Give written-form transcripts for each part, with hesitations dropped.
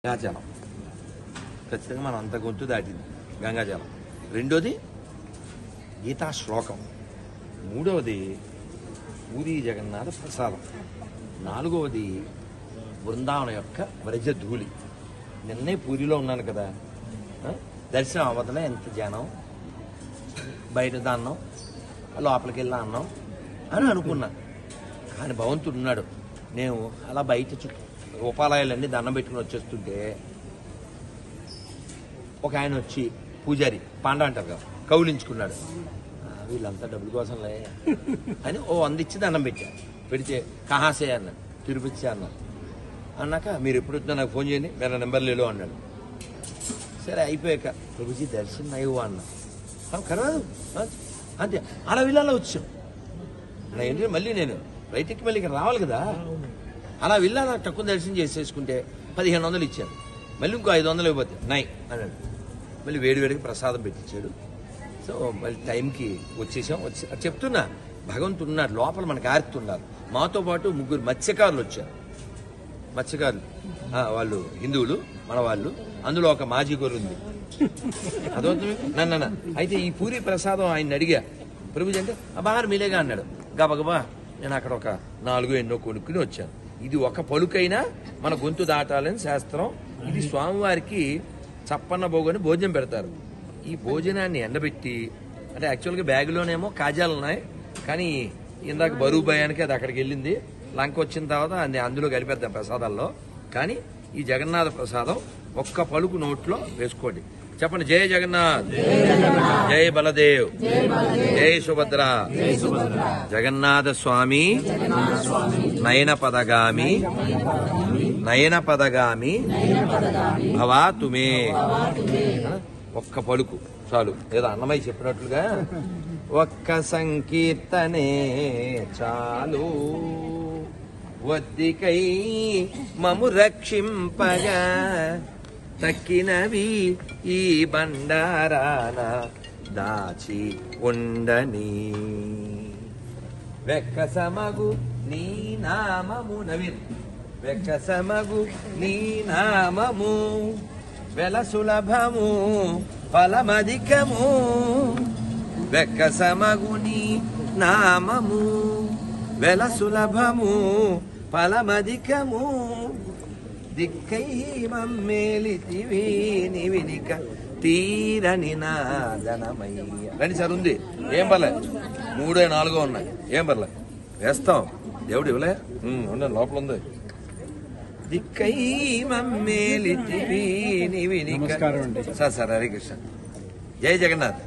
గంగాజలం ఖచ్చితంగా మనం అంత గొంతు దాటింది గంగాజలం. రెండోది గీతా శ్లోకం. మూడవది పూరీ జగన్నాథ ప్రసాదం. నాలుగవది బృందావనం యొక్క వ్రజధూళి. నిన్నే పూరిలో ఉన్నాను కదా, దర్శనం అవ్వదలే ఎంత జనం, బయట దాన్నం లోపలికి వెళ్ళా అన్నాం అని అనుకున్నా. కానీ భగవంతుడు ఉన్నాడు. నేను అలా బయట ఉపాలయాలన్నీ దండం పెట్టుకుని వచ్చేస్తుంటే ఒక ఆయన వచ్చి పూజారి పాండ అంటారు కదా, కౌలించుకున్నాడు. వీళ్ళంతా డబ్బుల కోసంలే అని 100 ఇచ్చి దండం పెట్టాను. పెడితే కహాసే అన్నాడు, తిరుపతి అన్నాడు. అన్నాక మీరు ఎప్పుడు వచ్చినా నాకు ఫోన్ చేయండి, మీరు నెంబర్ లేలో అన్నాడు. సరే అయిపోయాక ప్రభుజీ దర్శనం అయ్యవా అన్నా. కరవాదు అంతే. అలా విల్లాలో వచ్చాం. ఏంటంటే మళ్ళీ నేను రైట్కి మళ్ళీ ఇక్కడ రావాలి కదా, అలా విల్లాలో తక్కువ దర్శనం చేసేసుకుంటే 1500 ఇచ్చాను. మళ్ళీ ఇంకో 500 ఇవ్వద్దు నై అన్నాడు. మళ్ళీ వేడివేడికి ప్రసాదం పెట్టించాడు. సో మళ్ళీ టైంకి వచ్చేసాం. చెప్తున్నా భగవంతుడు ఉన్నాడు లోపల, మనకు ఆర్తున్నారు. మాతో పాటు 3 మత్స్యకారులు వచ్చారు. మత్స్యకారులు వాళ్ళు హిందువులు, మన వాళ్ళు. అందులో ఒక మాజీ గొర్రె ఉంది. అదవుతుంది నన్న. అయితే ఈ పూరి ప్రసాదం ఆయన అడిగా, ప్రభుజీ అంటే బాగా మీలేగా అన్నాడు. గబగబా నేను అక్కడ ఒక 4 ఎన్నో కొనుక్కుని వచ్చాను. ఇది ఒక పలుకైనా మన గొంతు దాటాలని శాస్త్రం. ఇది స్వామివారికి చప్పన్న భోగని భోజనం పెడతారు. ఈ భోజనాన్ని ఎండబెట్టి, అంటే యాక్చువల్గా బ్యాగులోనేమో కాజాలు ఉన్నాయి, కానీ ఇందాక బరువు భయానికి అది అక్కడికి వెళ్ళింది. లంక వచ్చిన తర్వాత అందులో కలిపేద్దాం ప్రసాదాల్లో. కానీ ఈ జగన్నాథ ప్రసాదం ఒక్క పలుకు నోట్లో వేసుకోండి. చెప్పండి, జయ జగన్నాథ్, జయ బలదేవ్, జయ సుభద్ర. జగన్నాథ స్వామి నయన పదగామి, నయన పదగామి భవాతు మే. ఒక్క పలుకు చాలు. ఏదో అన్నమయ్య చెప్పినట్లుగా ఒక్క సంకీర్తనే చాలు, వద్దికై మము రక్షింపగా తక్కినవి ఈ బండారాన దాచి ఉండని. వెక్కసమగు నీ నామము నవీన్, వెక్కసమగు నీ నామము వెల సులభము ఫలమధికము. వెక్కసమగు నీ నామము వెల సులభము ఫలమధికము. దిక్కై మమ్మేలితివి నివినిక తీరని నాదనమయ్య. రండి సార్, ఉంది ఏం పర్లే. 3 4 ఉన్నాయి, ఏం పర్లే వేస్తాం. దేవుడు ఇవ్వలే, ఉండండి లోపల ఉంది. దిక్కై మమ్మేలితివి నివినిక. సార్ హరే కృష్ణ. జై జగన్నాథ్.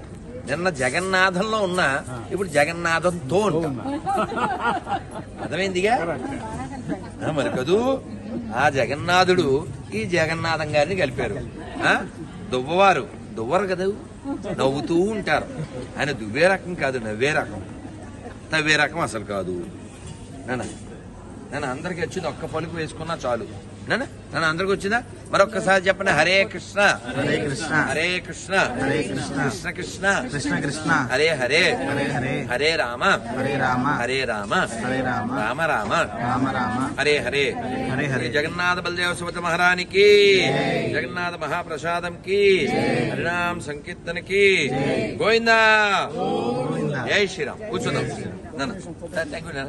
నిన్న జగన్నాథంలో ఉన్నా, ఇప్పుడు జగన్నాథంతో ఉంటాం. అర్థమైందిగా మరి కదూ. ఆ జగన్నాథుడు ఈ జగన్నాథం గారిని కలిపారు. దువ్వవారు దువ్వరు కదా, నవ్వుతూ ఉంటారు. ఆయన దువ్వే రకం కాదు, నవ్వే రకం, తవ్వే రకం అసలు కాదు. నన్ను అందరికి వచ్చింది, ఒక్క పలుకు వేసుకున్నా చాలు. నన్ను అందరికి వచ్చిందా? మరొక్కసారి చెప్పండి, హరే కృష్ణ హరే కృష్ణ హరే కృష్ణ హరే కృష్ణ కృష్ణ కృష్ణ కృష్ణ కృష్ణ హరే హరే హరే హరే హరే రామ హరే రామ హరే రామ హరే రామ రామ రామ రామ రామ హరే హరే హరే హరే. జగన్నాథ బలదేవ సుభద్ర మహారానికి, జగన్నాథ మహాప్రసాదం కి, హరినామ సంకీర్తన కి గోవిందా. జై శ్రీరామ్. కూర్చుందాం. Thank you.